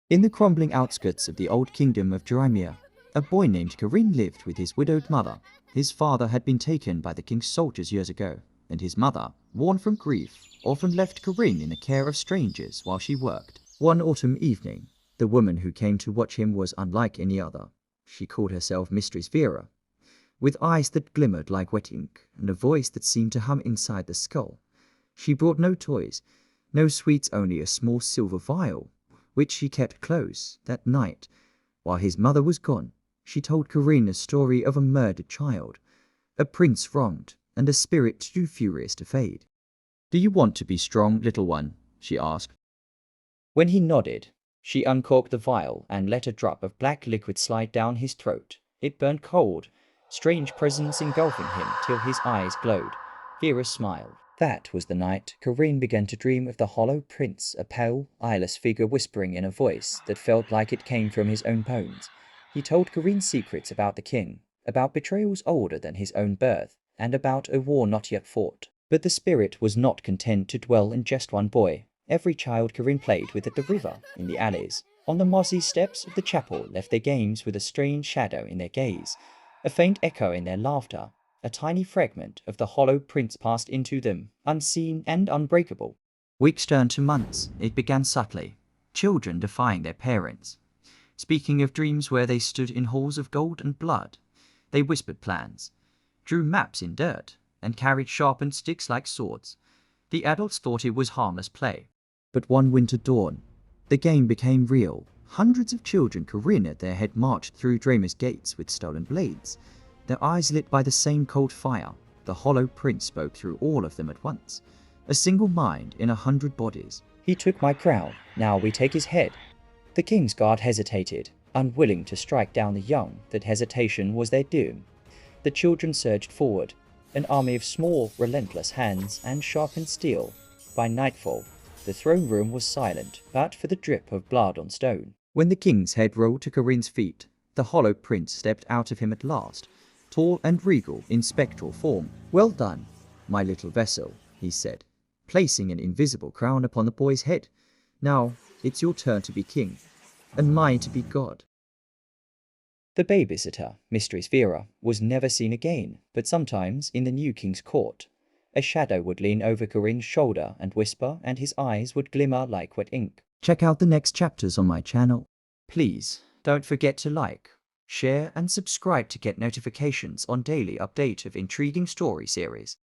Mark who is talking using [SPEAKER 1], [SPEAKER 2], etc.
[SPEAKER 1] In the crumbling outskirts of the old kingdom of Jerymia, a boy named Karin lived with his widowed mother. His father had been taken by the king's soldiers years ago, and his mother, worn from grief, often left Karin in the care of strangers while she worked. One autumn evening, the woman who came to watch him was unlike any other. She called herself Mistress Vera, with eyes that glimmered like wet ink and a voice that seemed to hum inside the skull. She brought no toys, no sweets, only a small silver vial, which she kept close. That night, while his mother was gone, she told Karin a story of a murdered child, a prince wronged, and a spirit too furious to fade. "Do you want to be strong, little one?" she asked. When he nodded, she uncorked the vial and let a drop of black liquid slide down his throat. It burned cold, strange presence engulfing him till his eyes glowed. Vera smiled. That was the night Karin began to dream of the Hollow Prince, a pale, eyeless figure whispering in a voice that felt like it came from his own bones. He told Karin secrets about the king, about betrayals older than his own birth, and about a war not yet fought. But the spirit was not content to dwell in just one boy. Every child Karin played with at the river, in the alleys, on the mossy steps of the chapel, left their games with a strange shadow in their gaze, a faint echo in their laughter. A tiny fragment of the Hollow Prince passed into them, unseen and unbreakable. Weeks turned to months. It began subtly, children defying their parents, speaking of dreams where they stood in halls of gold and blood. They whispered plans, drew maps in dirt, and carried sharpened sticks like swords. The adults thought it was harmless play. But one winter dawn, the game became real. Hundreds of children, Karin at their head, marched through Dramer's gates with stolen blades, their eyes lit by the same cold fire. The Hollow Prince spoke through all of them at once, a single mind in 100 bodies. "He took my crown, now we take his head." The king's guard hesitated, unwilling to strike down the young. That hesitation was their doom. The children surged forward, an army of small, relentless hands and sharpened steel. By nightfall, the throne room was silent, but for the drip of blood on stone. When the king's head rolled to Karin's feet, the Hollow Prince stepped out of him at last, tall and regal in spectral form. "Well done, my little vessel," he said, placing an invisible crown upon the boy's head. "Now it's your turn to be king, and mine to be god." The babysitter, Mistress Vera, was never seen again, but sometimes in the new king's court, a shadow would lean over Karin's shoulder and whisper, and his eyes would glimmer like wet ink. Check out the next chapters on my channel. Please don't forget to like, share and subscribe to get notifications on daily update of intriguing story series.